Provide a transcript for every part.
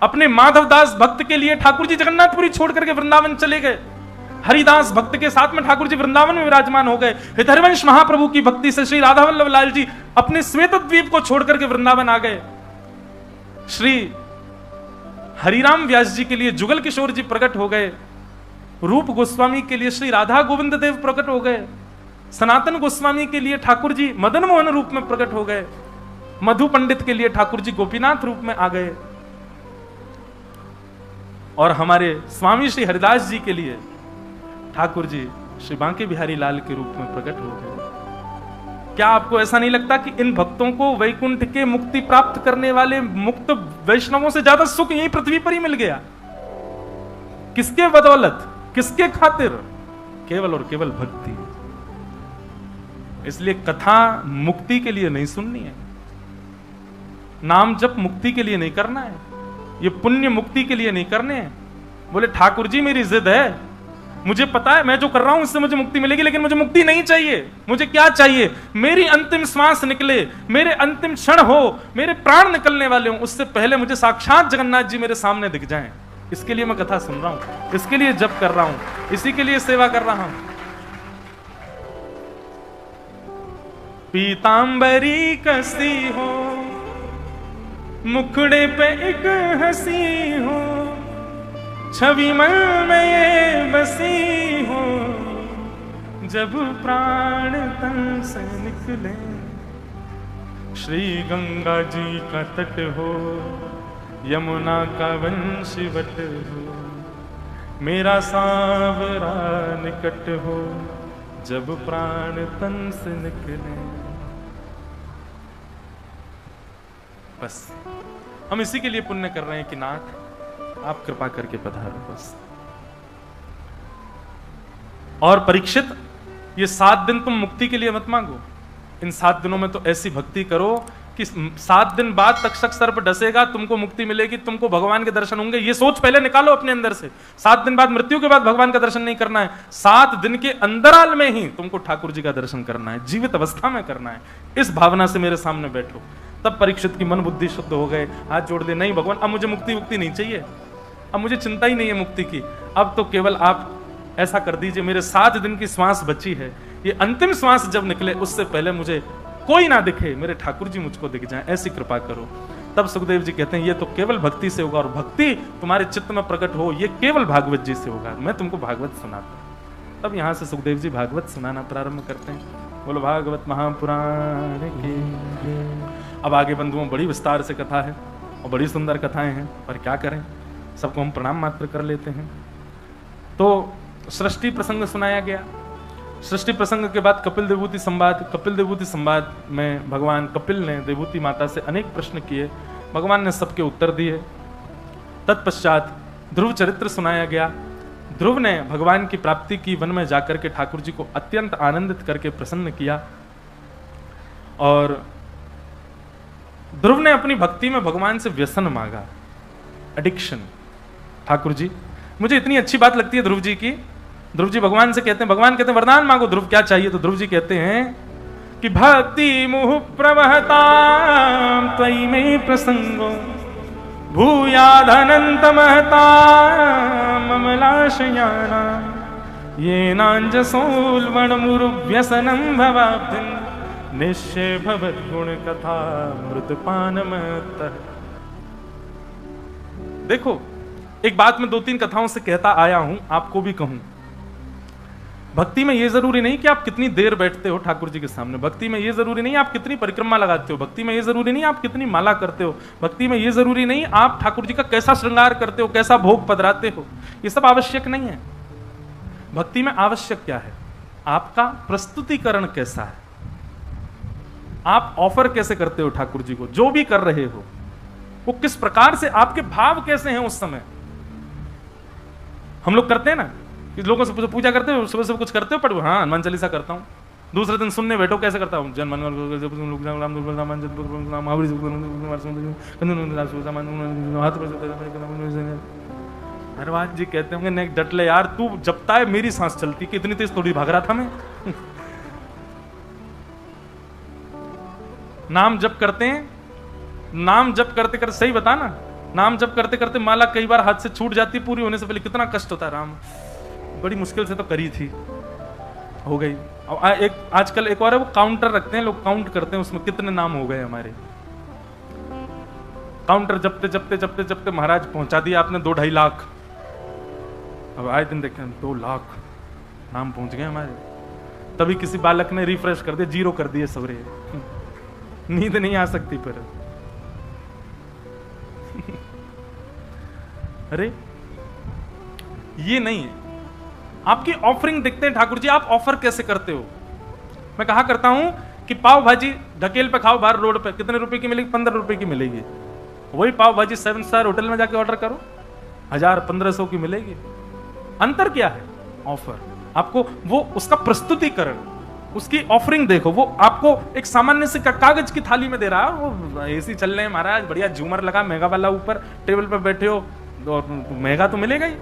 अपने माधवदास भक्त के लिए ठाकुर जी जगन्नाथपुरी छोड़ करके वृंदावन चले गए। हरिदास भक्त के साथ में ठाकुर जी वृंदावन में विराजमान हो गए। हरिवंश महाप्रभु की भक्ति से श्री राधा वल्लभ लाल जी अपने श्वेत द्वीप को छोड़ करके वृंदावन आ गए। श्री हरिराम व्यास जी के लिए जुगल किशोर जी प्रकट हो गए। रूप गोस्वामी के लिए श्री राधा गोविंद देव प्रकट हो गए। सनातन गोस्वामी के लिए ठाकुर जी मदन मोहन रूप में प्रकट हो गए। मधु पंडित के लिए ठाकुर जी गोपीनाथ रूप में आ गए। और हमारे स्वामी श्री हरिदास जी के लिए ठाकुर जी श्री बांके बिहारी लाल के रूप में प्रकट हो गए। क्या आपको ऐसा नहीं लगता कि इन भक्तों को वैकुंठ के मुक्ति प्राप्त करने वाले मुक्त वैष्णवों से ज्यादा सुख यही पृथ्वी पर ही मिल गया? किसके बदौलत, किसके खातिर? केवल और केवल भक्ति। इसलिए कथा मुक्ति के लिए नहीं सुननी है, नाम जप मुक्ति के लिए नहीं करना है, ये पुण्य मुक्ति के लिए नहीं करने हैं। बोले ठाकुर जी मेरी जिद है, मुझे पता है मैं जो कर रहा हूं इससे मुझे मुक्ति मिलेगी, लेकिन मुझे मुक्ति नहीं चाहिए। मुझे क्या चाहिए? मेरी अंतिम श्वास निकले, मेरे अंतिम क्षण हो, मेरे प्राण निकलने वाले हो, उससे पहले मुझे साक्षात जगन्नाथ जी मेरे सामने दिख जाएं। इसके लिए मैं कथा सुन रहा हूं, इसके लिए जप कर रहा हूं, इसी के लिए सेवा कर रहा हूं। पीतांबरी कसी हो, मुखड़े पे एक हंसी हो, छवि मन में ये बसी हो, जब प्राण तन से निकले। श्री गंगा जी का तट हो, यमुना का वंशवट हो, मेरा सांवरा निकट हो, जब प्राण तन से निकले। बस हम इसी के लिए पुण्य कर रहे हैं कि नाथ आप कृपा करके पधारो बस। और परीक्षित, ये 7 दिन तुम मुक्ति के लिए मत मांगो। इन 7 दिनों में तो ऐसी भक्ति करो कि 7 दिन बाद तक्षक सर्प डसेगा, तुमको मुक्ति मिलेगी, तुमको भगवान के दर्शन होंगे। ये सोच पहले निकालो अपने अंदर से। 7 दिन बाद, मृत्यु के बाद भगवान का दर्शन नहीं करना है, 7 दिन के अंतराल में ही तुमको ठाकुर जी का दर्शन करना है, जीवित अवस्था में करना है। इस भावना से मेरे सामने बैठो। तब परीक्षित की मन बुद्धि शुद्ध हो गए, हाथ जोड़ दे, नहीं भगवान अब मुझे मुक्ति नहीं चाहिए, अब मुझे चिंता ही नहीं है मुक्ति की, अब तो केवल आप ऐसा कर दीजिए, मेरे 7 दिन की श्वास बची है, ये अंतिम श्वास जब निकले उससे पहले मुझे कोई ना दिखे, मेरे ठाकुर जी मुझको दिख जाएं, ऐसी कृपा करो। तब सुखदेव जी कहते हैं ये तो केवल भक्ति से होगा, और भक्ति तुम्हारे चित्त में प्रकट हो ये केवल भागवत जी से होगा। मैं तुमको भागवत सुनाता हूं। तब यहां से सुखदेव जी भागवत सुनाना प्रारंभ करते हैं। बोलो भागवत महापुराण की। अब आगे बंधुओं बड़ी विस्तार से कथा है और बड़ी सुंदर कथाएं हैं, पर क्या करें, सबको हम प्रणाम मात्र कर लेते हैं। तो सृष्टि प्रसंग सुनाया गया। सृष्टि प्रसंग के बाद कपिल देवूति संवाद। कपिल देवूति संवाद में भगवान कपिल ने देवूति माता से अनेक प्रश्न किए, भगवान ने सबके उत्तर दिए। तत्पश्चात ध्रुव चरित्र सुनाया गया। ध्रुव ने भगवान की प्राप्ति की, वन में जाकर के ठाकुर जी को अत्यंत आनंदित करके प्रसन्न किया। और ध्रुव ने अपनी भक्ति में भगवान से व्यसन मांगा, एडिक्शन। ठाकुर जी, मुझे इतनी अच्छी बात लगती है ध्रुव जी की। ध्रुव जी भगवान से कहते हैं, भगवान कहते हैं वरदान मांगो। ध्रुव क्या चाहिए? तो ध्रुव जी कहते हैं कि भक्ति मुह प्रवहता त्वयि में प्रसंगो भूयादनंत महता ममलाशयाना ये नांजसोल्वण मुरु व्यसनम भवाब्धिन निश्चय भवत गुण कथा मृतपान मत। देखो, एक बात मैं 2-3 कथाओं से कहता आया हूं, आपको भी कहूं। भक्ति में यह जरूरी नहीं कि आप कितनी देर बैठते हो ठाकुर जी के सामने। भक्ति में यह जरूरी नहीं आप कितनी परिक्रमा लगाते हो। भक्ति में यह जरूरी नहीं आप कितनी माला करते हो। भक्ति में यह जरूरी नहीं आप ठाकुर जी का कैसा श्रृंगार करते हो, कैसा भोग पधराते हो। ये सब आवश्यक नहीं है। भक्ति में आवश्यक क्या है? आपका प्रस्तुतिकरण कैसा है, आप ऑफर कैसे करते हो ठाकुर जी को, जो भी कर रहे हो वो किस प्रकार से, आपके भाव कैसे हैं उस समय। हम लोग करते हैं ना कि लोगों से पूजा करते हो, सुबह सुबह कुछ करते हो, पढ़ो, हाँ हनुमान चालीसा करता हूँ। दूसरे दिन सुनने बैठो, कैसे करता हूँ, हनुमान जी कहते होंगे नेक डट ले यार, तू जपता है मेरी सांस चलती कि इतनी तेज थोड़ी भाग रहा था मैं। नाम जप करते हैं, नाम जप करते करते, सही बता ना, नाम जप करते करते माला कई बार हाथ से छूट जाती, पूरी होने से पहले कितना कष्ट होता है। राम बड़ी मुश्किल से तो करी थी, हो गई। एक आजकल एक और है, वो काउंटर रखते हैं लोग, काउंट करते हैं उसमें कितने नाम हो गए हमारे। काउंटर जपते जपते जपते जपते महाराज पहुंचा दिया आपने 2-2.5 लाख। अब आए दिन देखें 2 लाख नाम पहुंच गए हमारे। तभी किसी बालक ने रिफ्रेश कर दिया, 0 कर दिए सवरे। नींद नहीं आ सकती पर अरे ये नहीं है। आपकी ऑफरिंग देखते हैं ठाकुर जी, आप ऑफर कैसे करते हो। मैं कहा करता हूं कि पाव भाजी ढकेल पे खाओ बाहर रोड पे, कितने रुपए की मिलेगी? 15 रुपए की मिलेगी। वही पाव भाजी 7 स्टार होटल में जाके ऑर्डर करो, 1000-1500 की मिलेगी। अंतर क्या है? ऑफर। आपको वो उसका प्रस्तुतिकरण, उसकी ऑफरिंग देखो। वो आपको एक सामान्य से कागज की थाली में दे रहा है, वो एसी चल रहे हैं महाराज, बढ़िया झूमर लगा महंगा वाला, ऊपर टेबल पर बैठे हो, और महंगा तो मिलेगा ही।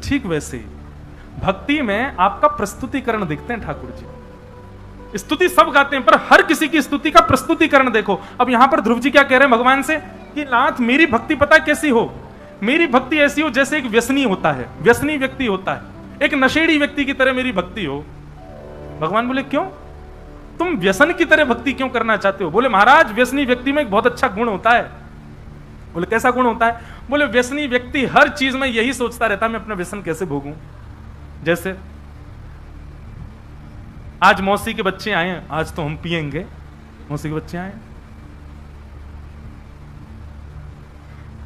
ठीक वैसे ही भक्ति में आपका प्रस्तुतिकरण देखते हैं ठाकुर जी। स्तुति सब गाते हैं, पर हर किसी की स्तुति का प्रस्तुतिकरण देखो। अब यहां पर ध्रुव जी क्या कह रहे हैं भगवान से कि नाथ मेरी भक्ति पता कैसी हो? मेरी भक्ति ऐसी हो जैसे एक व्यसनी होता है, व्यसनी व्यक्ति होता है, एक नशेड़ी व्यक्ति की तरह मेरी भक्ति हो। भगवान बोले क्यों? तुम व्यसन की तरह भक्ति क्यों करना चाहते हो? बोले महाराज व्यसनी व्यक्ति में एक बहुत अच्छा गुण होता है। बोले कैसा गुण होता है? बोले व्यसनी व्यक्ति हर चीज में यही सोचता रहता है मैं अपना व्यसन कैसे भोगूं। जैसे आज मौसी के बच्चे आए हैं, आज तो हम पिएंगे। मौसी के बच्चे आए,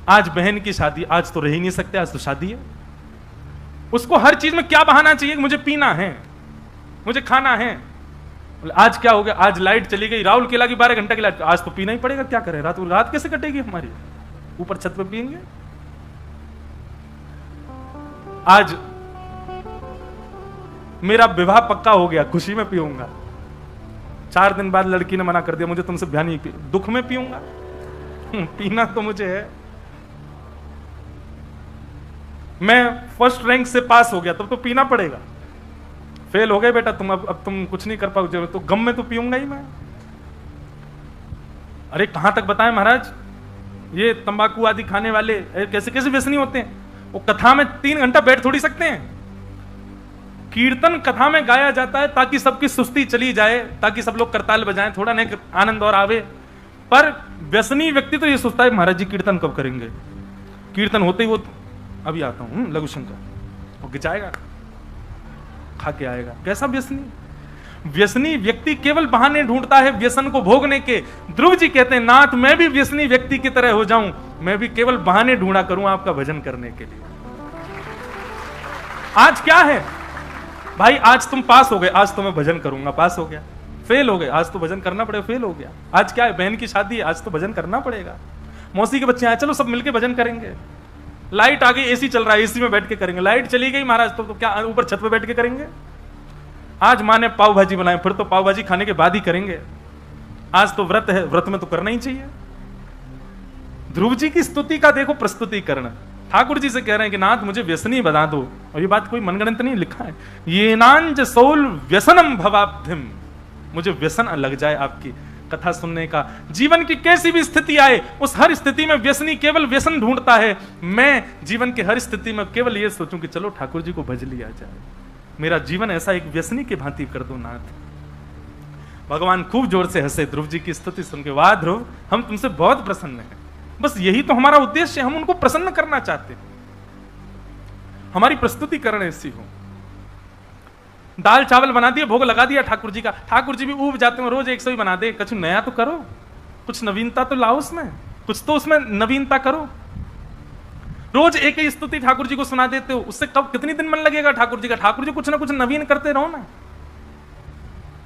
आज बहन की शादी, आज तो रह ही नहीं सकते, आज तो शादी है। उसको हर चीज में क्या बहाना चाहिए? मुझे पीना है, मुझे खाना है। बोले आज क्या हो गया? आज लाइट चली गई, राहुल केला की 12 घंटे की लाइट, आज तो पीना ही पड़ेगा, क्या करें? रात कैसे कटेगी हमारी? ऊपर छत पे पिएंगे। आज मेरा विवाह पक्का हो गया, खुशी में पीऊंगा। 4 दिन बाद लड़की ने मना कर दिया, मुझे तुमसे ब्याह नहीं पी, दुख में पीऊंगा। पीना तो मुझे है। मैं फर्स्ट रैंक से पास हो गया, तब तो पीना पड़ेगा। फेल हो गए बेटा तुम, अब तुम कुछ नहीं कर पाओगे, तो गम में तो पीऊंगा ही मैं। अरे कहां तक बताएं महाराज, ये तंबाकू आदि खाने वाले कैसे कैसे व्यसनी होते हैं। वो कथा में 3 घंटा बैठ थोड़ी सकते हैं। कीर्तन कथा में गाया जाता है ताकि सबकी सुस्ती चली जाए, ताकि सब लोग करताल बजाएं, थोड़ा नहीं आनंद और आवे। पर व्यसनी व्यक्ति तो ये सोचता है महाराज जी कीर्तन कब करेंगे। कीर्तन होते ही वो अभी आता हूं लघु शंकर, वो गिचाएगा, खा के आएगा। कैसा व्यसनी? व्यसनी व्यक्ति केवल बहाने ढूंढता है व्यसन को भोगने के। ध्रुव जी कहते हैं नाथ मैं भी व्यसनी व्यक्ति की तरह हो जाऊं, मैं भी केवल बहाने ढूंढा करूं आपका भजन करने के लिए। आज क्या है भाई? आज तुम पास हो गए, आज तो मैं भजन करूंगा, पास हो गया। फेल हो गए, आज तो भजन करना पड़ेगा, फेल हो गया। आज क्या है? बहन की शादी है, आज तो भजन करना पड़ेगा। मौसी के बच्चे आए, चलो सब मिलके भजन करेंगे। लाइट आ गई, एसी चल रहा है, एसी में बैठ के करेंगे। लाइट चली गई महाराज, तो क्या ऊपर छत पे बैठ के करेंगे? आज माँ ने पाव भाजी बनाए, फिर तो पाव भाजी खाने के बाद ही करेंगे। आज तो व्रत है, व्रत में तो करना ही चाहिए। ध्रुव जी की स्तुति का देखो प्रस्तुतिकरण। ठाकुर जी से कह रहे हैं कि नाथ मुझे व्यसनी बना दो। और ये बात कोई मनगणित नहीं, लिखा है ये नांज सोल व्यसनम भवाब्धिम, मुझे व्यसन लग जाए आपकी कथा सुनने का। जीवन की कैसी भी स्थिति आए, उस हर स्थिति में व्यसनी केवल व्यसन ढूंढता है। मैं जीवन की हर स्थिति में केवल ये सोचूं कि चलो ठाकुर जी को भज लिया जाए। मेरा जीवन ऐसा एक व्यसनी की भांति कर दो नाथ। भगवान खूब जोर से हंसे ध्रुव जी की स्तुति सुन के। वाह ध्रुव, हम तुमसे बहुत प्रसन्न हैं। बस यही तो हमारा उद्देश्य है, हम उनको प्रसन्न करना चाहते हैं। हमारी प्रस्तुतिकरण ऐसी हो। दाल चावल बना दिए, भोग लगा दिया ठाकुर जी का। ठाकुर जी भी ऊब जाते हैं, रोज 100 ही बना दे। कुछ नया तो करो, कुछ नवीनता तो लाओ उसमें, कुछ तो उसमें नवीनता करो। रोज एक ही स्तुति ठाकुर जी को सुना देते हो, उससे कब कितनी दिन मन लगेगा ठाकुर जी का? ठाकुर जी कुछ ना कुछ नवीन करते रहो ना।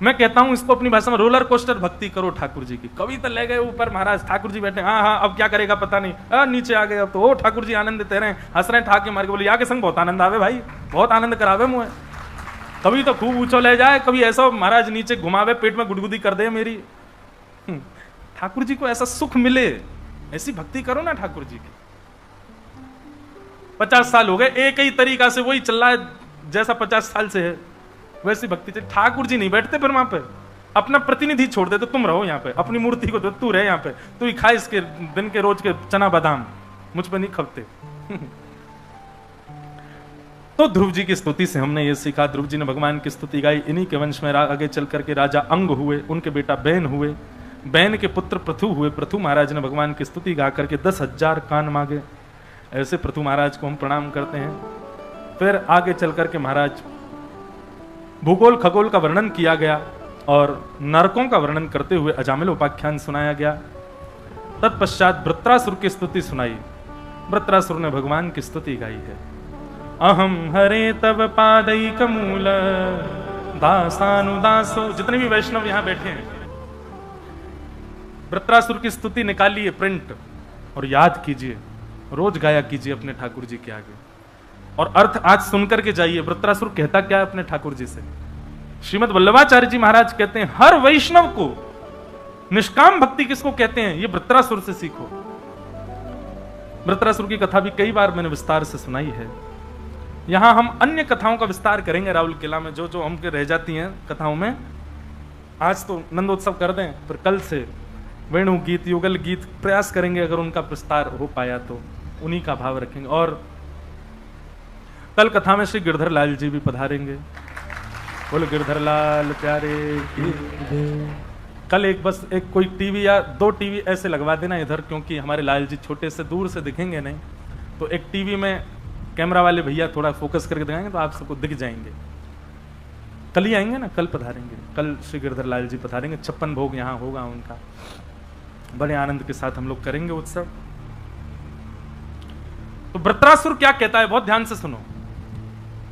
मैं कहता हूं इसको अपनी भाषा में रोलर कोस्टर भक्ति करो ठाकुर जी की। कभी तो ले गए ऊपर महाराज, ठाकुर जी बैठे, हाँ हाँ अब क्या करेगा पता नहीं, नीचे आ गए, अब तो ओ ठाकुर जी आनंद देते रहे, हंस रहे ठाके मार के। बोले या के संग बहुत आनंद आवे भाई, बहुत आनंद करावे मुझे। कभी तो खूब ऊंचो ले जाए, कभी ऐसा महाराज नीचे घुमावे, पेट में गुदगुदी कर दे मेरी। ठाकुर जी को ऐसा सुख मिले, ऐसी भक्ति करो ना ठाकुर जी की। 50 साल हो गए, एक ही तरीका से वही चल रहा है जैसा 50 साल से है, वैसी भक्ति चाहिए। ठाकुर जी नहीं बैठते फिर वहां पे, अपना प्रतिनिधि छोड़ दे तो तुम रहो यहाँ पे, अपनी मूर्ति को दो, तू रहे यहाँ पे, तू ही खा इसके दिन के रोज के चना बादाम, मुझ पे नहीं खपते। तो ध्रुव जी की स्तुति से हमने ये सीखा, ध्रुव जी ने भगवान की स्तुति गाई, इन्हीं के वंश में आगे चल करके राजा अंग हुए, उनके बेटा बैन हुए, बैन के पुत्र पृथु हुए, पृथु महाराज ने भगवान की स्तुति गा करके 10,000 कान मांगे। ऐसे पृथु महाराज को हम प्रणाम करते हैं। फिर आगे चल करके महाराज भूगोल खगोल का वर्णन किया गया और नरकों का वर्णन करते हुए अजामिल उपाख्यान सुनाया गया। तत्पश्चात वृत्रासुर की स्तुति सुनाई। वृत्रासुर ने भगवान की स्तुति गाई है, अहम हरे तब पादैक मूल दासानुदासो। जितने भी वैष्णव यहां बैठे हैं, वृत्रासुर की स्तुति निकालिए प्रिंट और याद कीजिए, रोज गाया कीजिए अपने ठाकुर जी के आगे, और अर्थ आज सुनकर के जाइए वृत्रासुर कहता क्या है अपने ठाकुर जी से। श्रीमद् वल्लभाचार्य जी महाराज कहते हैं हर वैष्णव को निष्काम भक्ति किसको कहते हैं, ये वृत्रासुर से सीखो। वृत्रासुर की कथा भी कई बार मैंने विस्तार से सुनाई है। यहां हम अन्य कथाओं का विस्तार करेंगे राहुल किला में, जो जो हमके रह जाती हैं कथाओं में। आज तो नंदोत्सव कर दें, फिर कल से वेणु गीत युगल गीत प्रयास करेंगे, अगर उनका विस्तार हो पाया तो उन्हीं का भाव रखेंगे। और कल कथा में श्री गिरधर लाल जी भी पधारेंगे। बोले गिरधर लाल प्यारे की। कल एक कोई टीवी या 2 टीवी ऐसे लगवा देना इधर, क्योंकि हमारे लाल जी छोटे से दूर से दिखेंगे नहीं, तो एक टीवी में कैमरा वाले भैया थोड़ा फोकस करके दिखाएंगे तो आप सबको दिख जाएंगे। कल ही आएंगे ना, कल पधारेंगे, कल श्री गिरधर लाल जी पधारेंगे। 56 भोग यहाँ होगा उनका, बड़े आनंद के साथ हम लोग करेंगे उत्सव। तो वृत्रासुर क्या कहता है, बहुत ध्यान से सुनो।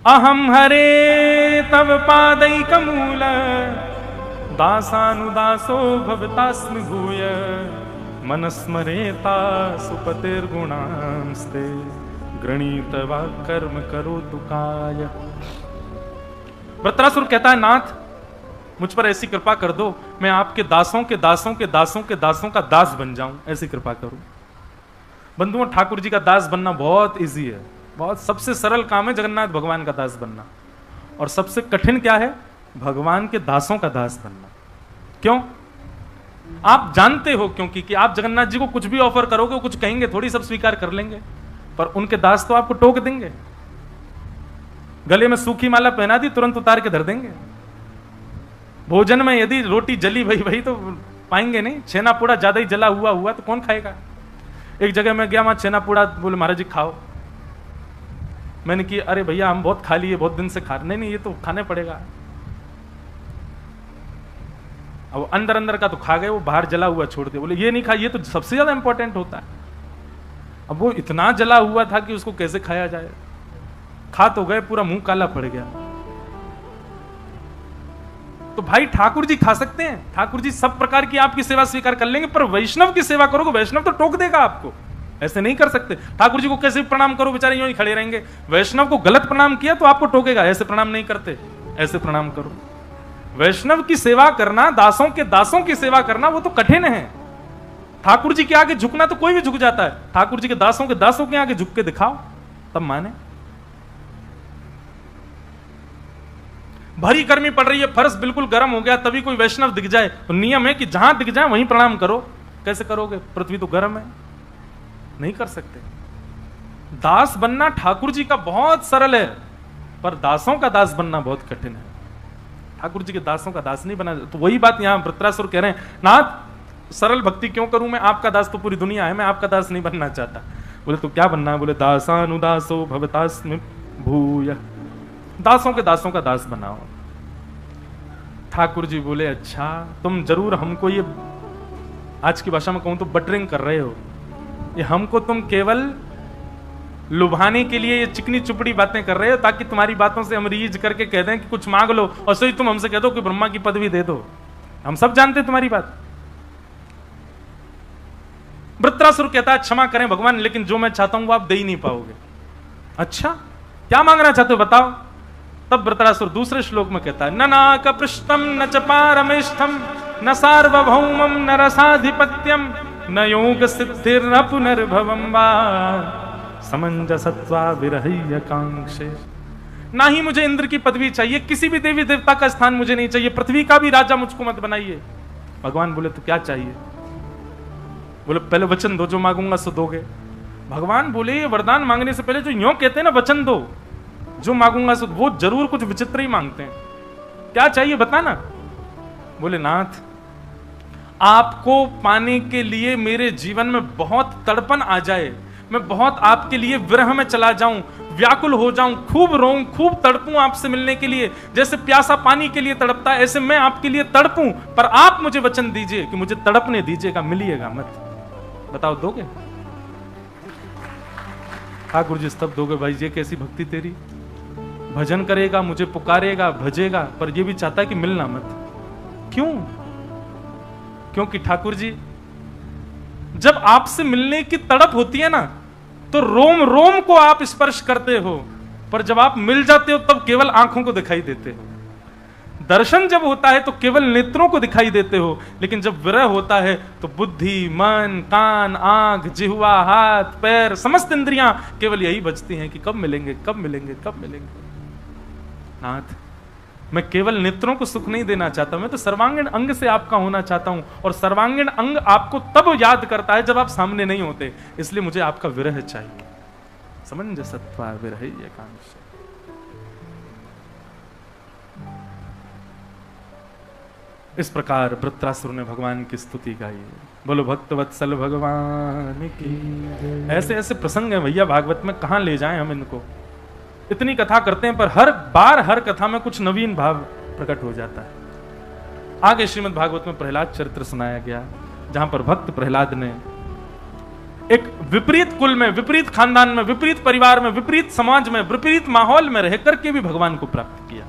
अहम हरे तव पादैक मूल दासानुदासो भवतास्मि भूय मनस्मरेता सुपतिर्गुणांस्ते गृणीत वा कर्म करो तुकाय। वृत्रासुर कहता है नाथ मुझ पर ऐसी कृपा कर दो, मैं आपके दासों के दासों के दासों के दासों का दास बन जाऊं, ऐसी कृपा करो। बंधुओं, ठाकुर जी का दास बनना बहुत इजी है, बहुत सबसे सरल काम है जगन्नाथ भगवान का दास बनना, और सबसे कठिन क्या है, भगवान के दासों का दास बनना। क्यों? आप जानते हो क्योंकि कि आप जगन्नाथ जी को कुछ भी ऑफर करोगे, कुछ कहेंगे थोड़ी सब स्वीकार कर लेंगे, पर उनके दास तो आपको टोक देंगे। गले में सूखी माला पहना दी, तुरंत उतार के धर देंगे। भोजन में यदि रोटी जली भई तो पाएंगे नहीं, छेना पूड़ा ज्यादा ही जला हुआ तो कौन खाएगा। एक जगह मैं गया, वहां छेना पूड़ा, बोले महाराज जी खाओ। मैंने कि अरे भैया हम बहुत खा लिए, बहुत दिन से खा, नहीं ये तो खाने पड़ेगा। अब अंदर अंदर का तो खा गए, वो बाहर जला हुआ छोड़ दिया, बोले ये नहीं खा, ये तो सबसे ज्यादा इंपॉर्टेंट होता है। अब वो इतना जला हुआ था कि उसको कैसे खाया जाए, खा तो गए, पूरा मुंह काला पड़ गया। तो भाई ठाकुर जी खा सकते हैं, ठाकुर जी सब प्रकार की आपकी सेवा स्वीकार कर लेंगे, पर वैष्णव की सेवा करोगे वैष्णव तो टोक देगा आपको, ऐसे नहीं कर सकते। ठाकुर जी को कैसे प्रणाम करो, बेचारे यूं ही खड़े रहेंगे। वैष्णव को गलत प्रणाम किया तो आपको टोकेगा, ऐसे प्रणाम नहीं करते, ऐसे प्रणाम करो। वैष्णव की सेवा करना, दासों के दासों की सेवा करना, वो तो कठिन है। ठाकुर जी के आगे झुकना तो कोई भी झुक जाता है, ठाकुर जी के दासों के आगे झुक के दिखाओ, तब माने। भरी गर्मी पड़ रही है, फर्श बिल्कुल गर्म हो गया, तभी कोई वैष्णव दिख जाए तो नियम है कि जहां दिख जाए वहीं प्रणाम करो। कैसे करोगे, पृथ्वी तो गर्म है, नहीं कर सकते। दास बनना ठाकुर जी का बहुत सरल है, पर दासों का दास बनना बहुत कठिन है। ठाकुर जी के दासों का दास नहीं बना। तो वही बात यहां वृत्रासुर कह रहे हैं, नाथ सरल भक्ति क्यों करूं, मैं आपका दास तो पूरी दुनिया है, मैं आपका दास नहीं बनना चाहता। बोले तो क्या बनना है, बोले दासानुदासो भवतास्मि भूय, दासों के दासों का दास बनाओ। ठाकुर जी बोले अच्छा, तुम जरूर हमको ये, आज की भाषा में कहूं तो बटरिंग कर रहे हो, ये हमको तुम केवल लुभाने के लिए ये चिकनी चुपड़ी बातें कर रहे हो, ताकि तुम्हारी बातों से हम रीझ करके कह दें कि कुछ मांग लो, और सही तुम हमसे कह दो कि ब्रह्मा की पदवी दे दो। हम सब जानते हैं तुम्हारी बात। वृत्रासुर कहता है क्षमा करें भगवान, लेकिन जो मैं चाहता हूं वो आप दे ही नहीं पाओगे। अच्छा क्या मांगना चाहते हो बताओ। तब वृत्रासुर दूसरे श्लोक में कहता है, न नाक पृष्ठम न च पारमेष्ठम न सार्वभौमम न रसाधिपत्यम न योग सिद्धिर न पुनर्भवम वा समंजसत्वा विरह्य कांक्षे। ना ही मुझे इंद्र की पदवी चाहिए, किसी भी देवी देवता का स्थान मुझे नहीं चाहिए, पृथ्वी का भी राजा मुझको मत बनाइए। भगवान बोले तो क्या चाहिए? बोले पहले वचन दो, जो मांगूंगा सो दोगे। भगवान बोले ये वरदान मांगने से पहले जो यूं कहते हैं ना वचन दो, जो मांगूंगा सो, वो जरूर कुछ विचित्र ही मांगते हैं। क्या चाहिए बताना? बोले नाथ, आपको पाने के लिए मेरे जीवन में बहुत तड़पन आ जाए, मैं बहुत आपके लिए विरह में चला जाऊं, व्याकुल हो जाऊं, खूब रोऊं, खूब तड़पूं आपसे मिलने के लिए, जैसे प्यासा पानी के लिए तड़पता है, ऐसे मैं आपके लिए तड़पूं, पर आप मुझे वचन दीजिए कि मुझे तड़पने दीजिएगा, मिलिएगा मत। बताओ दोगे? ठाकुर जी तब दोगे भाई, ये कैसी भक्ति तेरी? भजन करेगा, मुझे पुकारेगा, भजेगा, पर ये भी चाहता है कि मिलना मत। क्यों? क्योंकि ठाकुर जी जब आपसे मिलने की तड़प होती है ना, तो रोम रोम को आप स्पर्श करते हो, पर जब आप मिल जाते हो तब केवल आंखों को दिखाई देते हो। दर्शन जब होता है तो केवल नेत्रों को दिखाई देते हो, लेकिन जब विरह होता है तो बुद्धि, मन, कान, आंख, जिह्वा, हाथ, पैर, समस्त इंद्रियां केवल यही बजती हैं कि कब मिलेंगे, कब मिलेंगे, कब मिलेंगे। नाथ, मैं केवल नेत्रों को सुख नहीं देना चाहता, मैं तो सर्वांगीण अंग से आपका होना चाहता हूं, और सर्वांगीण अंग आपको तब याद करता है जब आप सामने नहीं होते, इसलिए मुझे आपका विरह चाहिए। समंजसत्वा विरह एकांश। इस प्रकार वृत्रासुर ने भगवान की स्तुति गाई। बोलो भक्त वत्सल भगवान की। ऐसे ऐसे प्रसंग हैं भैया भागवत में, कहां ले जाएं हम इनको। इतनी कथा करते हैं पर हर बार हर कथा में कुछ नवीन भाव प्रकट हो जाता है। आगे श्रीमद् भागवत में प्रहलाद चरित्र सुनाया गया, जहां पर भक्त प्रहलाद ने एक विपरीत कुल में, विपरीत खानदान में, विपरीत परिवार में, विपरीत समाज में, विपरीत माहौल में रह करके भी भगवान को प्राप्त किया।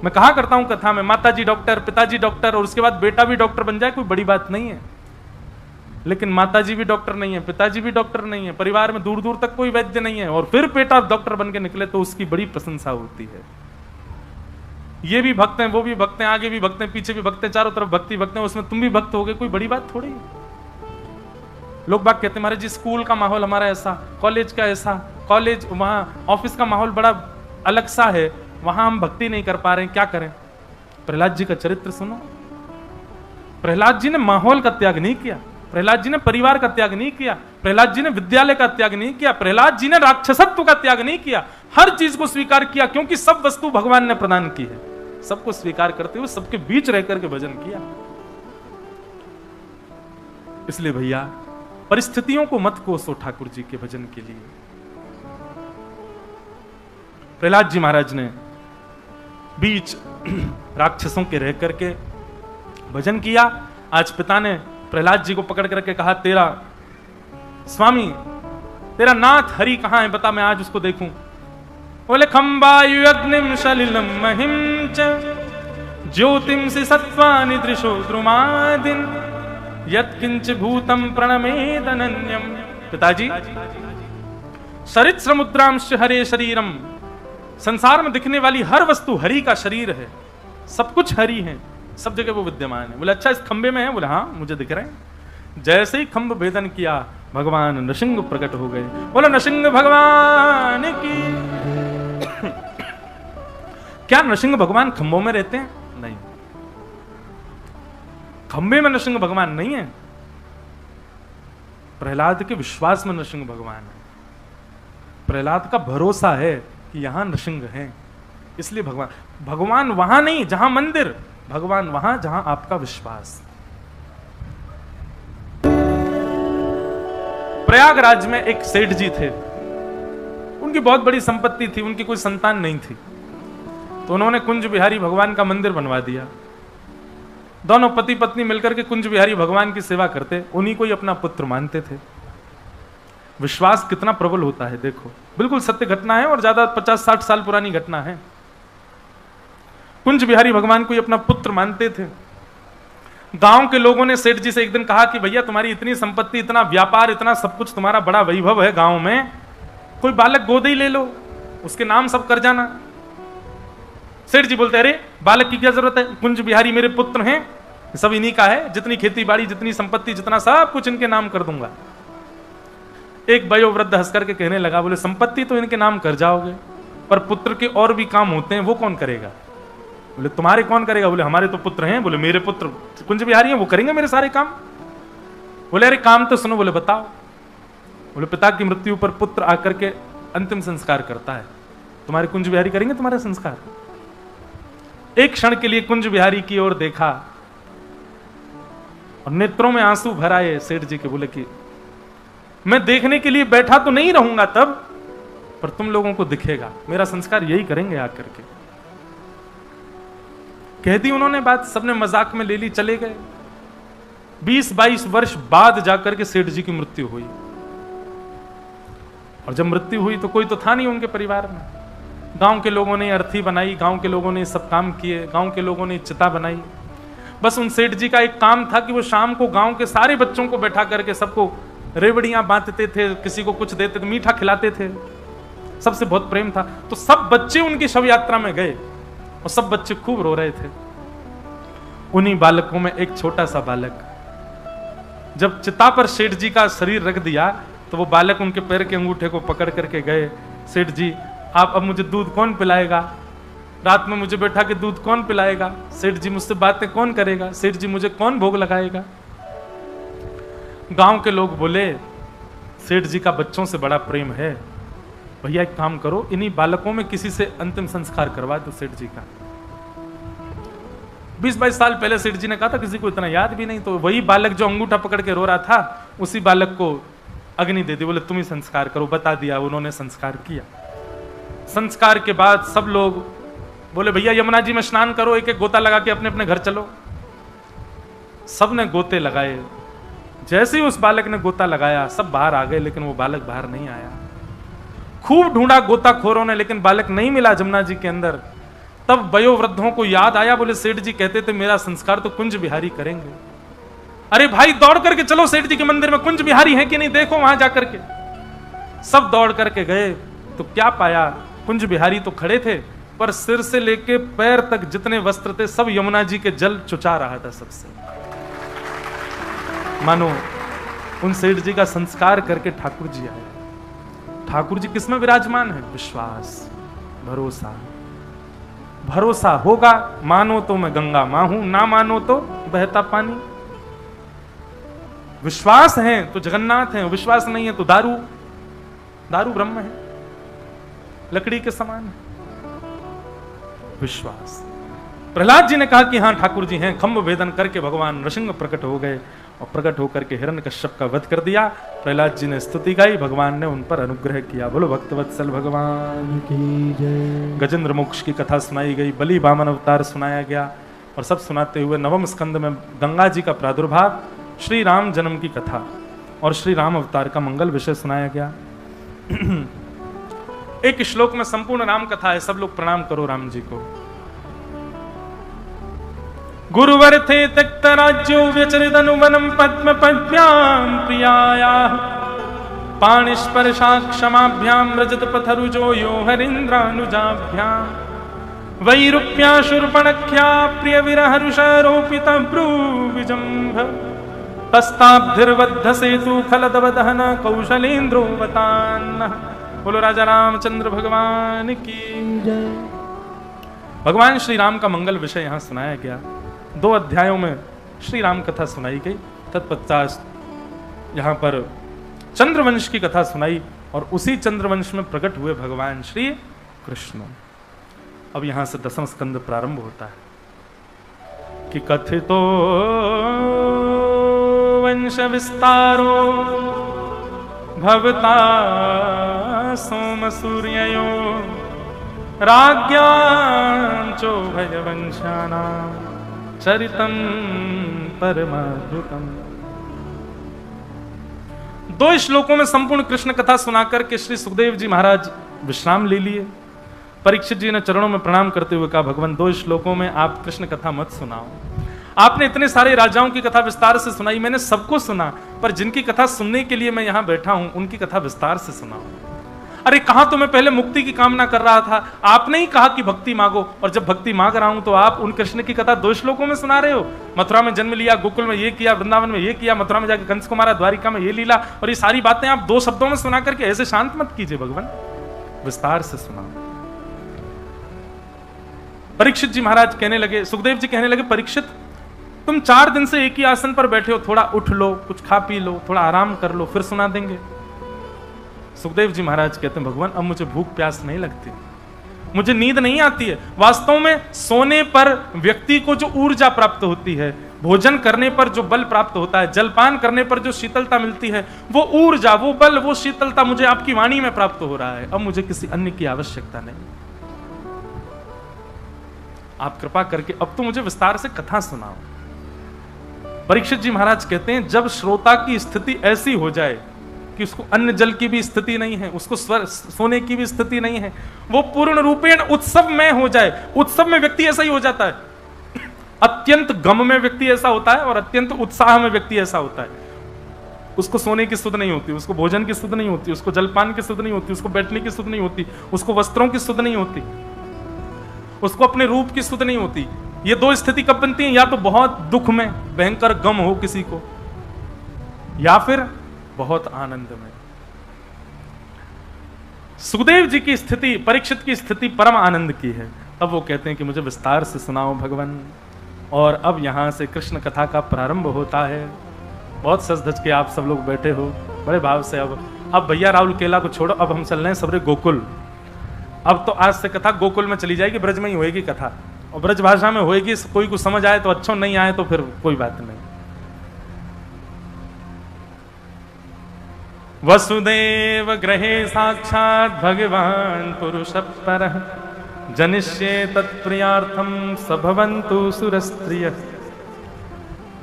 मैं कहा करता हूं कथा में, माताजी डॉक्टर, पिताजी डॉक्टर, और उसके बाद बेटा भी डॉक्टर बन जाए, कोई बड़ी बात नहीं है। लेकिन माताजी भी डॉक्टर नहीं है, पिताजी भी डॉक्टर नहीं है, परिवार में दूर दूर तक कोई वैद्य नहीं है, और फिर बेटा डॉक्टर बन के निकले तो उसकी बड़ी प्रशंसा होती है। ये भी भक्त हैं, वो भी भक्त हैं, आगे भी भक्त हैं, पीछे भी भक्त हैं, चारों तरफ भक्ति भक्त हैं, उसमें तुम भी भक्त हो गए, कोई बड़ी बात थोड़ी है। लोग बात कहते हैं महाराज जी स्कूल का माहौल हमारा ऐसा, कॉलेज का ऐसा, कॉलेज वहां ऑफिस का माहौल बड़ा अलग सा है, वहां हम भक्ति नहीं कर पा रहे हैं, क्या करें? प्रहलाद जी का चरित्र सुनो। प्रहलाद जी ने माहौल का त्याग नहीं किया, प्रहलाद जी ने परिवार का त्याग नहीं किया, प्रहलाद जी ने विद्यालय का त्याग नहीं किया, प्रहलाद जी ने राक्षसत्व का त्याग नहीं किया, हर चीज को स्वीकार किया, क्योंकि सब वस्तु भगवान ने प्रदान की है। सबको स्वीकार करते हुए सबके बीच रह करके भजन किया। इसलिए भैया परिस्थितियों को मत कोसो ठाकुर जी के भजन के लिए। प्रहलाद जी महाराज ने बीच राक्षसों के रह करके भजन किया। आज पिता ने प्रहलाद जी को पकड़ करके कहा, तेरा स्वामी, तेरा नाथ हरि कहां है, बता, मैं आज उसको देखूं। बोले खंबायु अग्निम सलिलम महिम च ज्योतिम से सत्वानि दृशो द्रुमादिन यत्किंच भूतम प्रणमेदनन्यम। पिताजी, सरित्स्र मुद्रांश हरे शरीरम, संसार में दिखने वाली हर वस्तु हरि का शरीर है, सब कुछ हरि है, सब जगह वो विद्यमान है। बोले अच्छा इस खंबे में है? बोले हाँ मुझे दिख रहे हैं। जैसे ही खंभ भेदन किया भगवान नृसिंह प्रकट हो गए। बोले नृसिंह भगवान की। क्या नृसिंह भगवान खंभों में रहते हैं? नहीं, खंबे में नृसिंह भगवान नहीं है, प्रहलाद के विश्वास में नृसिंह भगवान है। प्रहलाद का भरोसा है कि यहां नृसिंह है, इसलिए भगवान वहां नहीं जहां मंदिर, भगवान वहां जहां आपका विश्वास। प्रयागराज में एक सेठ जी थे, उनकी बहुत बड़ी संपत्ति थी, उनकी कोई संतान नहीं थी, तो उन्होंने कुंज बिहारी भगवान का मंदिर बनवा दिया। दोनों पति पत्नी मिलकर के कुंज बिहारी भगवान की सेवा करते, उन्हीं को ही अपना पुत्र मानते थे। विश्वास कितना प्रबल होता है देखो, बिल्कुल सत्य घटना है और ज्यादा 50-60 साल पुरानी घटना है। कुंज बिहारी भगवान को ही अपना पुत्र मानते थे। गांव के लोगों ने सेठ जी से एक दिन कहा कि भैया तुम्हारी इतनी संपत्ति, इतना व्यापार, इतना सब कुछ, तुम्हारा बड़ा वैभव है गांव में, कोई बालक गोद ही ले लो, उसके नाम सब कर जाना। सेठ जी बोलते अरे बालक की क्या जरूरत है, कुंज बिहारी मेरे पुत्र हैं, सब इन्हीं का है, जितनी खेती बाड़ी, जितनी संपत्ति, जितना सब कुछ इनके नाम कर दूंगा। एक वयोवृद्ध हंस करके कहने लगा, बोले संपत्ति तो इनके नाम कर जाओगे, पर पुत्र के और भी काम होते हैं, वो कौन करेगा? बोले तुम्हारे कौन करेगा? बोले हमारे तो पुत्र हैं। बोले मेरे पुत्र कुंज बिहारी हैं, वो करेंगे मेरे सारे काम। बोले अरे काम तो सुनो। बोले बताओ। बोले पिता की मृत्यु पर पुत्र आकर के अंतिम संस्कार करता है, तुम्हारे कुंज बिहारी करेंगे तुम्हारा संस्कार? एक क्षण के लिए कुंज बिहारी की ओर देखा और नेत्रों में आंसू भर आए सेठ जी के। बोले कि मैं देखने के लिए बैठा तो नहीं रहूंगा तब, पर तुम लोगों को दिखेगा, मेरा संस्कार यही करेंगे आकर के। कह दी उन्होंने बात, सबने मजाक में ले ली, चले गए। 20-22 वर्ष बाद जाकर के सेठ जी की मृत्यु हुई। और जब मृत्यु हुई तो कोई तो था नहीं उनके परिवार में। गांव के लोगों ने अर्थी बनाई, गांव के लोगों ने सब काम किए, गांव के लोगों ने चिता बनाई। बस उन सेठ जी का एक काम था कि वो शाम को गांव के सारे बच्चों को बैठा करके सबको रेवड़ियां बांटते थे, किसी को कुछ देते थे, मीठा खिलाते थे, सबसे बहुत प्रेम था। तो सब बच्चे उनकी शव यात्रा में गए और सब बच्चे खूब रो रहे थे। उन्हीं बालकों में एक छोटा सा बालक, जब चिता पर सेठ जी का शरीर रख दिया तो वो बालक उनके पैर के अंगूठे को पकड़ करके गए, सेठ जी आप अब मुझे दूध कौन पिलाएगा? रात में मुझे बैठा के दूध कौन पिलाएगा? सेठ जी मुझसे बातें कौन करेगा? सेठ जी मुझे कौन भोग लगाएगा? गांव के लोग बोले सेठ जी का बच्चों से बड़ा प्रेम है, भैया एक काम करो, इन्हीं बालकों में किसी से अंतिम संस्कार करवा दो सेठ जी का। 20-22 साल पहले सेठ जी ने कहा था, किसी को इतना याद भी नहीं। तो वही बालक जो अंगूठा पकड़ के रो रहा था, उसी बालक को अग्नि दे दी। बोले तुम ही संस्कार करो। बता दिया, उन्होंने संस्कार किया। संस्कार के बाद सब लोग बोले भैया यमुना जी में स्नान करो, एक एक गोता लगा के अपने अपने घर चलो। सबने गोते लगाए। जैसे ही उस बालक ने गोता लगाया सब बाहर आ गए, लेकिन वो बालक बाहर नहीं आया। खूब ढूंढा गोताखोरों ने, लेकिन बालक नहीं मिला जमुना जी के अंदर। तब वयोवृद्धों को याद आया, बोले सेठ जी कहते थे मेरा संस्कार तो कुंज बिहारी करेंगे। अरे भाई दौड़ करके चलो सेठ जी के मंदिर में, कुंज बिहारी है कि नहीं देखो वहां जाकर के। सब दौड़ करके गए तो क्या पाया, कुंज बिहारी तो खड़े थे, पर सिर से लेके पैर तक जितने वस्त्र थे सब यमुना जी के जल चुचा रहा था सबसे। मानो उन सेठ जी का संस्कार करके ठाकुर जी आए। ठाकुर जी किसमें विराजमान है? विश्वास, भरोसा। भरोसा होगा, मानो तो मैं गंगा मां हूं, ना मानो तो बहता पानी। विश्वास है तो जगन्नाथ है, विश्वास नहीं है तो दारू ब्रह्म है, लकड़ी के समान है। विश्वास। प्रहलाद जी ने कहा कि हाँ ठाकुर जी हैं। खंभ भेदन करके भगवान नृसिंह प्रकट हो गए और प्रकट होकर के हिरण्यकश्यप का वध कर दिया। प्रहलाद जी ने स्तुति गाई, भगवान ने उन पर अनुग्रह किया। बोलो भक्तवत्सल भगवान की जय। गजेंद्र मोक्ष की कथा सुनाई गई, बलि वामन अवतार सुनाया गया, और सब सुनाते हुए नवम स्कंद में गंगा जी का प्रादुर्भाव, श्री राम जन्म की कथा और श्री राम अवतार का मंगल विषय सुनाया गया। एक श्लोक में संपूर्ण राम कथा है। सब लोग प्रणाम करो राम जी को। गुरुवर थे त्यक्त राज्यो व्यचरिदनुवनम पद्म पद्भ्याम प्रियाया पाणिस्पर्शा क्षमाभ्याम रजत पथरुजो यो हरीन्द्रानुजाभ्याम वैरूप्या शूर्पणख्या प्रिय विरहरुषारोपित भ्रूविजम्भ तस्ताब्धिर्बद्ध सेतु खलदवदहन कौशलेन्द्रोवतान्न। बोलो राजा रामचंद्र भगवान की जय। भगवान श्री राम का मंगल विषय यहां सुनाया गया। 2 अध्यायों में श्री राम कथा सुनाई गई। तत्पश्चात यहां पर चंद्रवंश की कथा सुनाई और उसी चंद्रवंश में प्रकट हुए भगवान श्री कृष्ण। अब यहां से 10वां स्कंद प्रारंभ होता है कि कथितो वंश विस्तारो भवता सोम सूर्ययो राज्ञांचो भयवंशानां चरितम परमाद्भुतम। 2 श्लोकों में संपूर्ण कृष्ण कथा सुनाकर के श्री सुखदेव जी महाराज विश्राम ले लिए। परीक्षित जी ने चरणों में प्रणाम करते हुए कहा, भगवान 2 श्लोकों में आप कृष्ण कथा मत सुनाओ। आपने इतने सारे राजाओं की कथा विस्तार से सुनाई, मैंने सबको सुना, पर जिनकी कथा सुनने के लिए मैं यहां बैठा हूं उनकी कथा विस्तार से सुनाओ। अरे कहा तो मैं पहले मुक्ति की कामना कर रहा था, आपने ही कहा कि भक्ति मांगो, और जब भक्ति मांग रहा हूं तो आप उन कृष्ण की कथा 2 श्लोकों में सुना रहे हो। मथुरा में जन्म लिया, गोकुल में ये किया, वृंदावन में ये किया, मथुरा में जाकर कंस को मारा, द्वारिका में ये लीला, और ये सारी बातें आप 2 शब्दों में सुना करके ऐसे शांत मत कीजिए भगवान, विस्तार से सुनाओ। परीक्षित जी महाराज कहने लगे, सुखदेव जी कहने लगे, परीक्षित तुम 4 दिन से एक ही आसन पर बैठे हो, थोड़ा उठ लो, कुछ खा पी लो, थोड़ा आराम कर लो, फिर सुना देंगे। सुखदेव जी महाराज कहते हैं, भगवान अब मुझे भूख प्यास नहीं लगती, मुझे नींद नहीं आती है। वास्तव में सोने पर व्यक्ति को जो ऊर्जा प्राप्त होती है, भोजन करने पर जो बल प्राप्त होता है, जलपान करने पर जो शीतलता मिलती है, वो ऊर्जा, वो बल, वो शीतलता मुझे आपकी वाणी में प्राप्त हो रहा है। अब मुझे किसी अन्य की आवश्यकता नहीं। आप कृपा करके अब तो मुझे विस्तार से कथा सुनाओ। परीक्षित जी महाराज कहते हैं, जब श्रोता की स्थिति ऐसी हो जाए कि उसको अन्न जल की भी स्थिति नहीं है, उसको सोने की भी स्थिति नहीं है, वो पूर्ण रूपेण उत्सव में हो जाए। उत्सव में व्यक्ति ऐसा ही हो जाता है। अत्यंत गम में व्यक्ति ऐसा होता है और अत्यंत उत्साह में व्यक्ति ऐसा होता है। उसको सोने की सुध नहीं होती, उसको भोजन की सुध नहीं होती, उसको जलपान की सुध नहीं होती, उसको बैठने की सुध नहीं होती, उसको वस्त्रों की सुध नहीं होती, उसको अपने रूप की सुध नहीं होती। ये 2 स्थिति कब बनती है? या तो बहुत दुख में भयंकर गम हो किसी को, या फिर बहुत आनंद में। सुखदेव जी की स्थिति, परीक्षित की स्थिति परम आनंद की है। अब वो कहते हैं कि मुझे विस्तार से सुनाओ भगवान। और अब यहां से कृष्ण कथा का प्रारंभ होता है। बहुत सज धज के आप सब लोग बैठे हो बड़े भाव से। अब भैया राहुल केला को छोड़ो, अब हम चल रहे हैं सबरे गोकुल। अब तो आज से कथा गोकुल में चली जाएगी, ब्रज में ही होएगी कथा, और ब्रज भाषा में होएगी। कोई को समझ आए तो अच्छा, नहीं आए तो फिर कोई बात नहीं। वसुदेव गृहे साक्षात् भगवान पुरुष परः जनिष्ये तत्प्रियार्थम सभवन्तु सुरस्त्रियः।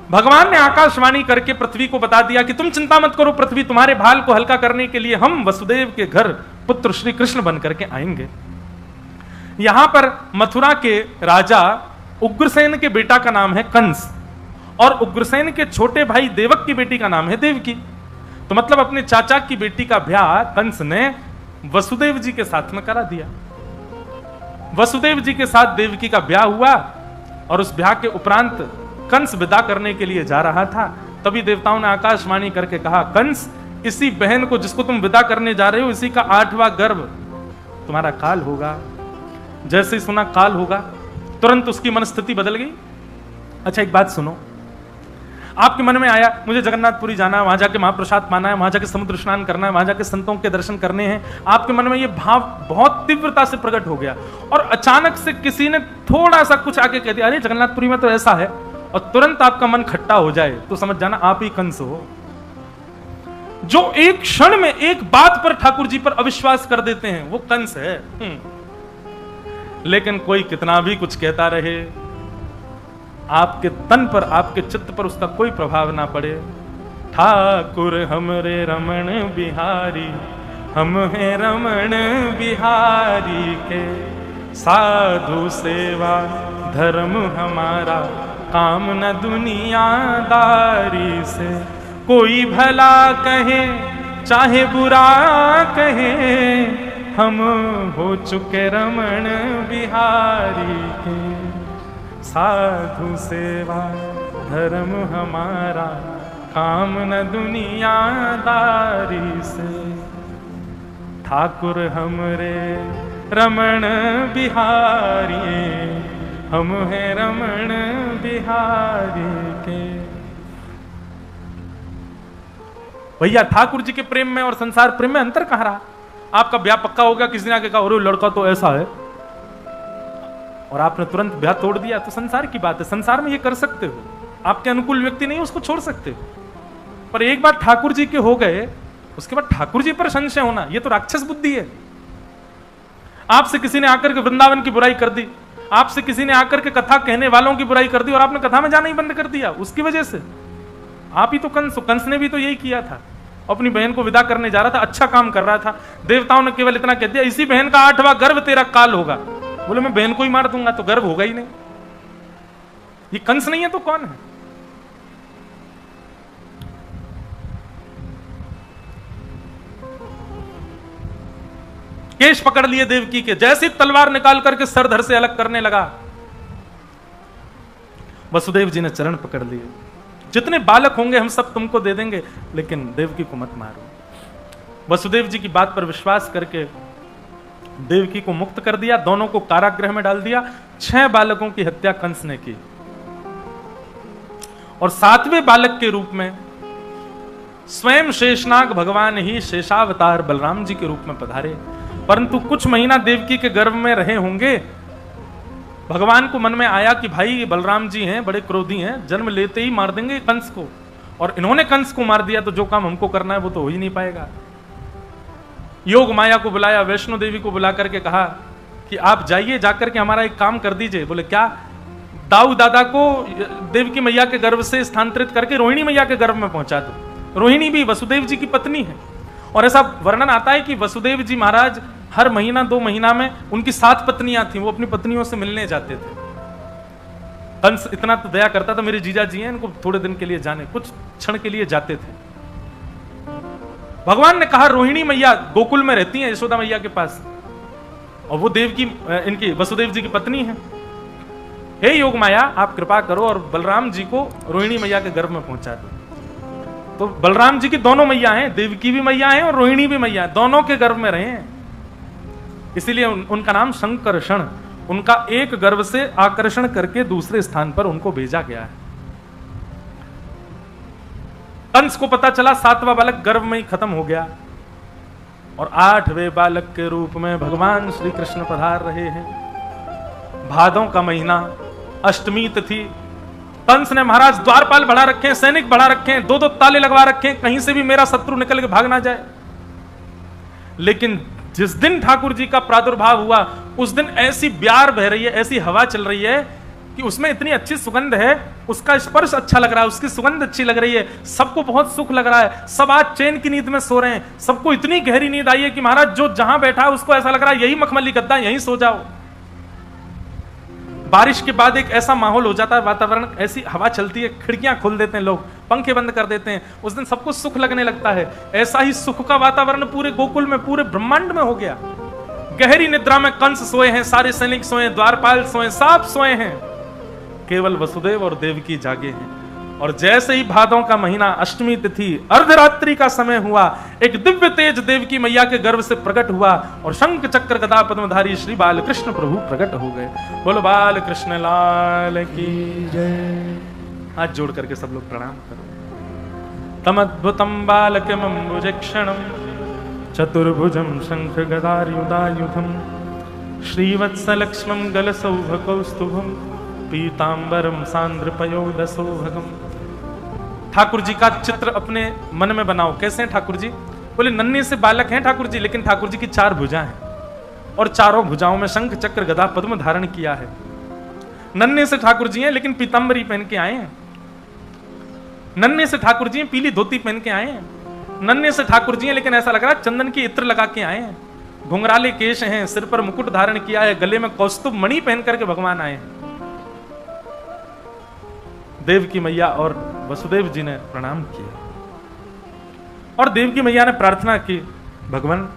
भगवान ने आकाशवाणी करके पृथ्वी को बता दिया कि तुम चिंता मत करो, पृथ्वी तुम्हारे भाल को हल्का करने के लिए हम वसुदेव के घर पुत्र श्री कृष्ण बन करके आएंगे। यहां पर मथुरा के राजा उग्रसेन के बेटा का नाम है कंस, और उग्रसेन के छोटे भाई देवक की बेटी का नाम है देवकी। तो मतलब अपने चाचा की बेटी का ब्याह कंस ने वसुदेव जी के साथ में करा दिया। वसुदेव जी के साथ देवकी का ब्याह हुआ, और उस ब्याह के उपरांत कंस विदा करने के लिए जा रहा था। तभी देवताओं ने आकाशवाणी करके कहा, कंस, इसी बहन को जिसको तुम विदा करने जा रहे हो, इसी का 8वां गर्भ तुम्हारा काल होगा। जैसे ही सुना काल होगा, तुरंत उसकी मनस्थिति बदल गई। अच्छा एक बात सुनो, आपके मन में आया मुझे जगन्नाथपुरी जाना है, वहां जाके महाप्रसाद पाना है, वहां जाके समुद्र स्नान करना है, वहां जाके संतों के दर्शन करने हैं। आपके मन में ये भाव बहुत तीव्रता से प्रकट हो गया, और अचानक से किसी ने थोड़ा सा कुछ आके कह दिया, अरे जगन्नाथपुरी में तो ऐसा है, और तुरंत आपका मन खट्टा हो जाए, तो समझ जाना आप ही कंस हो, जो एक क्षण में एक बात पर ठाकुर जी पर अविश्वास कर देते हैं, वो कंस है। लेकिन कोई कितना भी कुछ कहता रहे, आपके तन पर, आपके चित्त पर उसका कोई प्रभाव ना पड़े। ठाकुर हमरे रमण बिहारी, हम हैं रमण बिहारी के, साधु सेवा धर्म हमारा, काम न दुनियादारी से। कोई भला कहे चाहे बुरा कहे, हम हो चुके रमण बिहारी के, साधु सेवा धर्म हमारा, काम न दुनियादारी से। ठाकुर हमरे रमण बिहारी, हम हैं रमण बिहारी के। भैया ठाकुर जी के प्रेम में और संसार प्रेम में अंतर कहां रहा? आपका ब्याह पक्का हो गया, किसी ने आके कहा अरे लड़का तो ऐसा है, और आपने तुरंत ब्याह तोड़ दिया, तो संसार की बात है, संसार में ये कर सकते हो। आपके अनुकूल व्यक्ति नहीं, उसको छोड़ सकते हो। पर एक बार ठाकुर जी के हो गए, उसके बाद ठाकुर जी पर संशय होना, ये तो राक्षस बुद्धि है। आपसे किसी ने आकर के वृंदावन की बुराई कर दी, आपसे किसी ने आकर के कथा कहने वालों की बुराई कर दी, और आपने कथा में जाना ही बंद कर दिया उसकी वजह से। आप ही तो कंस ने भी तो यही किया था, अपनी बहन को विदा करने जा रहा था, अच्छा काम कर रहा था। देवताओं ने केवल इतना कह दिया, इसी बहन का 8वां गर्भ तेरा काल होगा। बोले मैं बहन को ही मार दूंगा, तो गर्भ होगा ही नहीं। ये कंस नहीं है तो कौन है? केश पकड़ लिए देवकी के, जैसी तलवार निकाल करके सर धर से अलग करने लगा। वसुदेव जी ने चरण पकड़ लिए, जितने बालक होंगे हम सब तुमको दे देंगे, लेकिन देवकी को मत मारो। वसुदेव जी की बात पर विश्वास करके देवकी को मुक्त कर दिया, दोनों को कारागृह में डाल दिया। 6 बालकों की हत्या कंस ने की और 7वें बालक के रूप में स्वयं शेषनाग भगवान ही शेषावतार बलराम जी के रूप में पधारे। परंतु कुछ महीना देवकी के गर्भ में रहे होंगे, भगवान को मन में आया कि भाई ये बलराम जी हैं, बड़े क्रोधी हैं, जन्म लेते ही मार देंगे कंस को, और इन्होंने कंस को मार दिया तो जो काम हमको करना है वो तो हो ही नहीं पाएगा। योग माया को बुलाया, वैष्णो देवी को बुला करके कहा कि आप जाइए, जाकर के हमारा एक काम कर दीजिए। बोले क्या? दाऊ दादा को देवकी मैया के गर्भ से स्थानांतरित करके रोहिणी मैया के गर्भ में पहुंचा दो। रोहिणी भी वसुदेव जी की पत्नी है, और ऐसा वर्णन आता है कि वसुदेव जी महाराज हर महीना 2 महीना में उनकी 7 पत्नियां थी, वो अपनी पत्नियों से मिलने जाते थे। कंस इतना तो दया करता था, मेरे जीजा जी हैं, इनको थोड़े दिन के लिए जाने, कुछ क्षण के लिए जाते थे। भगवान ने कहा रोहिणी मैया गोकुल में रहती हैं यशोदा मैया के पास, और वो देव की इनकी वसुदेव जी की पत्नी है। हे योग माया, आप कृपा करो और बलराम जी को रोहिणी मैया के गर्भ में पहुंचा दो। तो बलराम जी की दोनों मैया हैं, देवकी भी मैया हैं और रोहिणी भी मैया है, दोनों के गर्भ में रहे हैं। इसीलिए उनका नाम शंकरषण, उनका एक गर्भ से आकर्षण करके दूसरे स्थान पर उनको भेजा गया है। कंस को पता चला 7वां बालक गर्भ में ही खत्म हो गया, और 8वें बालक के रूप में भगवान श्री कृष्ण पधार रहे हैं। भादों का महीना, अष्टमी तिथि। कंस ने महाराज द्वारपाल बढ़ा रखे हैं, सैनिक बढ़ा रखे हैं, 2-2 ताले लगवा रखे हैं, कहीं से भी मेरा शत्रु निकल के भाग ना जाए। लेकिन जिस दिन ठाकुर जी का प्रादुर्भाव हुआ उस दिन ऐसी ब्यार बह रही है, ऐसी हवा चल रही है कि उसमें इतनी अच्छी सुगंध है, उसका स्पर्श अच्छा लग रहा है, उसकी सुगंध अच्छी लग रही है, सबको बहुत सुख लग रहा है। सब आज चैन की नींद में सो रहे हैं, सबको इतनी गहरी नींद आई है कि महाराज जो जहां बैठा है उसको ऐसा लग रहा है यही मखमली गद्दा, यहीं सो जाओ। बारिश के बाद एक ऐसा माहौल हो जाता है, वातावरण, ऐसी हवा चलती है, खिड़कियां खोल देते हैं लोग, पंखे बंद कर देते हैं, उस दिन सबको सुख लगने लगता है। ऐसा ही सुख का वातावरण पूरे गोकुल में, पूरे ब्रह्मांड में हो गया। गहरी निद्रा में कंस सोए हैं, सारे सैनिक सोए, द्वारपाल सोए, सब सोए हैं, केवल वसुदेव और देवकी जागे हैं। और जैसे ही भादों का महीना, अष्टमी तिथि, अर्धरात्रि का समय हुआ, एक दिव्य तेज देवकी मैया के गर्भ से प्रकट हुआ और शंख चक्र गदा पद्मधारी श्री बाल कृष्ण प्रभु प्रकट हो गए। बोलो बाल कृष्ण लाल की जय। हाथ जोड़ करके सब लोग प्रणाम करो। तमद्भुतम बालकमम्बुजक्षणम चतुर्भुजम शंख गदायुधायुधम श्रीवत्सलक्ष्मं गलसौभकौस्तुभम पीतांबरम सांद्रपयोदसौभगम। ठाकुर जी का चित्र अपने मन में बनाओ। कैसे हैं ठाकुर जी? बोले नन्हे से बालक हैं ठाकुर जी, लेकिन ठाकुर जी की 4 भुजाएं हैं और चारों भुजाओं में शंख चक्र गदा पद्म धारण किया है। नन्हे से ठाकुर जी हैं लेकिन पीतांबरी पहन के आए हैं। नन्हे से ठाकुर जी हैं, पीली धोती पहन के आए हैं। नन्हे से ठाकुर जी हैं लेकिन ऐसा लग रहा है चंदन की इत्र लगा के आए हैं। घुंघराले केश हैं, सिर पर मुकुट धारण किया है, गले में कौस्तुभ मणि पहन करके भगवान आए हैं। देवकी मैया और वसुदेव जी ने प्रणाम किया और देवकी मैया ने प्रार्थना की, भगवान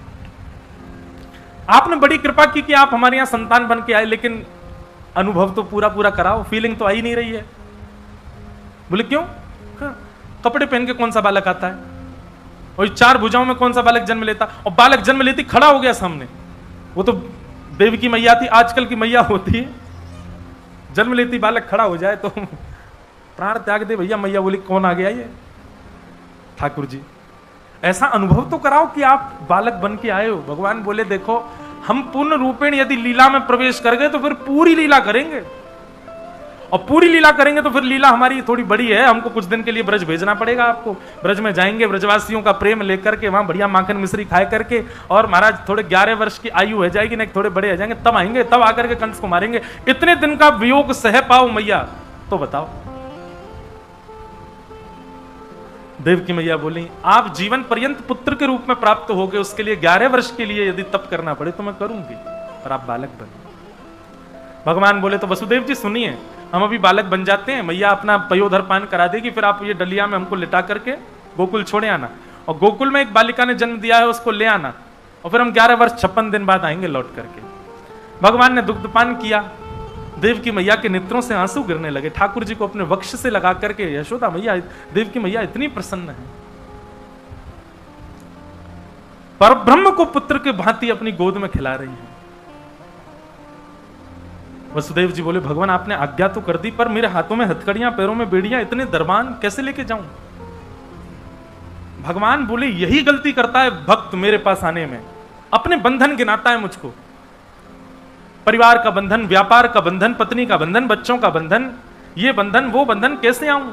आपने बड़ी कृपा की कि आप हमारे यहां संतान बन के आए, लेकिन अनुभव तो पूरा पूरा कराओ, फीलिंग तो आई नहीं रही है। बोले क्यों? कपड़े पहन के कौन सा बालक आता है? और 4 भुजाओं में कौन सा बालक जन्म लेता? और बालक जन्म लेती खड़ा हो गया सामने। वो तो देवकी मैया थी, आजकल की मैया होती है, जन्म लेती बालक खड़ा हो जाए तो प्राण त्याग दे भैया। मैया बोली कौन आ गया ये? ठाकुर जी। ऐसा अनुभव तो कराओ कि आप बालक बन के आए हो। भगवान बोले देखो, हम पूर्ण रूपेण यदि लीला में प्रवेश कर गए तो फिर पूरी लीला करेंगे, और पूरी लीला करेंगे तो फिर लीला हमारी थोड़ी बड़ी है, हमको कुछ दिन के लिए ब्रज भेजना पड़ेगा आपको। ब्रज में जाएंगे, ब्रजवासियों का प्रेम लेकर के, वहां बढ़िया माखन मिश्री खाए करके, और महाराज थोड़े 11 वर्ष की आयु हो जाएगी, नहीं थोड़े बड़े हो जाएंगे, तब आएंगे, तब आकर के कंस को मारेंगे। इतने दिन का वियोग सह पाओ मैया तो बताओ। देवकी मैया बोली आप जीवन पर्यंत पुत्र के रूप में प्राप्त हो गए, उसके लिए 11 वर्ष के लिए यदि तप करना पड़े तो मैं करूंगी, पर आप बालक बनो। भगवान बोले तो वसुदेव जी सुनिए, हम अभी बालक बन जाते हैं, मैया अपना पयोधर पान करा देगी, फिर आप ये डलिया में हमको लिटा करके गोकुल छोड़े आना, और गोकुल में एक बालिका ने जन्म दिया है उसको ले आना, और फिर हम 11 वर्ष 56 दिन बाद आएंगे लौट करके। भगवान ने दुग्धपान किया, देवकी मैया के नेत्रों से आंसू गिरने लगे। ठाकुर जी को अपने वक्ष से लगा करके यशोदा मैया, देवकी मैया इतनी प्रसन्न है। परब्रह्म को पुत्र के भांति अपनी गोद में खिला रही हैं। वसुदेव जी बोले, भगवान आपने आज्ञा तो कर दी, पर मेरे हाथों में हथकड़ियां, पैरों में बेड़ियां, इतने दरबान कैसे लेके जाऊं? भगवान बोले, यही गलती करता है भक्त मेरे पास आने में, अपने बंधन गिनाता है मुझको, परिवार का बंधन, व्यापार का बंधन, पत्नी का बंधन, बच्चों का बंधन, ये बंधन वो बंधन, कैसे आऊं?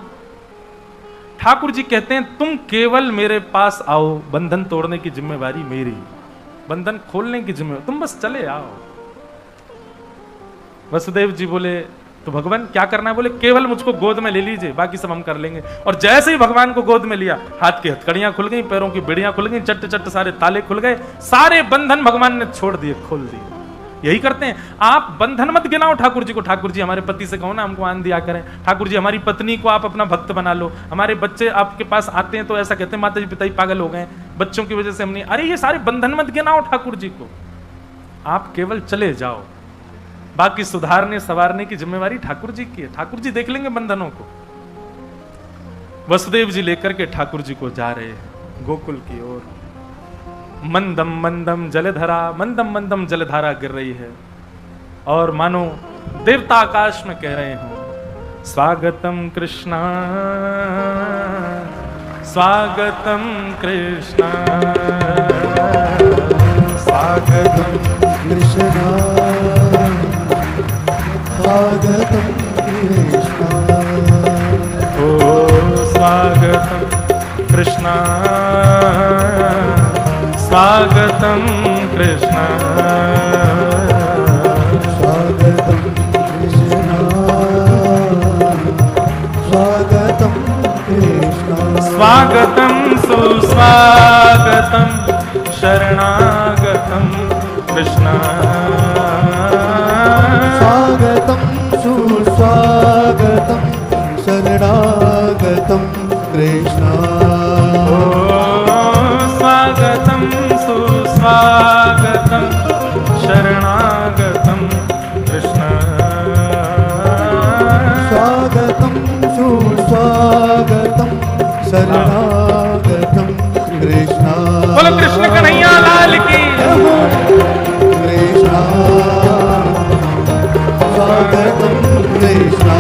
ठाकुर जी कहते हैं, तुम केवल मेरे पास आओ, बंधन तोड़ने की जिम्मेवारी मेरी, बंधन खोलने की जिम्मेवारी, तुम बस चले आओ। वसुदेव जी बोले, तो भगवान क्या करना है? बोले, केवल मुझको गोद में ले लीजिए, बाकी सब हम कर लेंगे। और जैसे ही भगवान को गोद में लिया, हाथ की हथकड़ियां खुल गई, पैरों की बेड़ियां खुल गई, चट्ट चट्ट सारे ताले खुल गए, सारे बंधन भगवान ने छोड़ दिए, खोल दिए। यही करते हैं, आप बंधन मत गिनाओ ठाकुर जी को। ठाकुर जी हमारे पति से कहो ना हमको आन दिया करें, ठाकुर जी हमारी पत्नी को आप अपना भक्त बना लो, हमारे बच्चे आपके पास आते हैं तो ऐसा कहते हैं माता जी पिता जी पागल हो गए, बच्चों की वजह से हम नहीं। अरे ये सारे बंधन मत गिनाओ ठाकुर जी को, आप केवल चले जाओ, बाकी सुधारने संवारने की जिम्मेवारी ठाकुर जी की है, ठाकुर जी देख लेंगे बंधनों को। वसुदेव जी लेकर के ठाकुर जी को जा रहे हैं गोकुल की ओर। मंदम मंदम जलधारा, मंदम मंदम जलधारा गिर रही है, और मानो देवता आकाश में कह रहे हो, स्वागतम कृष्णा, स्वागतम कृष्णा, स्वागतम कृष्णा, स्वागतम कृष्णा, ओ स्वागतम कृष्णा, स्वागतम कृष्णा, स्वागतम कृष्णा, स्वागतम कृष्णा, स्वागतम सुस्वागतम शरणागतम कृष्णा, स्वागतम सुस्वागतम शरणागतम कृष्णा, स्वागतम सुस्वागतम शरणागतम कृष्ण, स्वागतम सुस्वागतम शरणागतम कृष्णा। बोलो कृष्ण कन्हैया लाल की। कृष्णा, स्वागतम कृष्णा,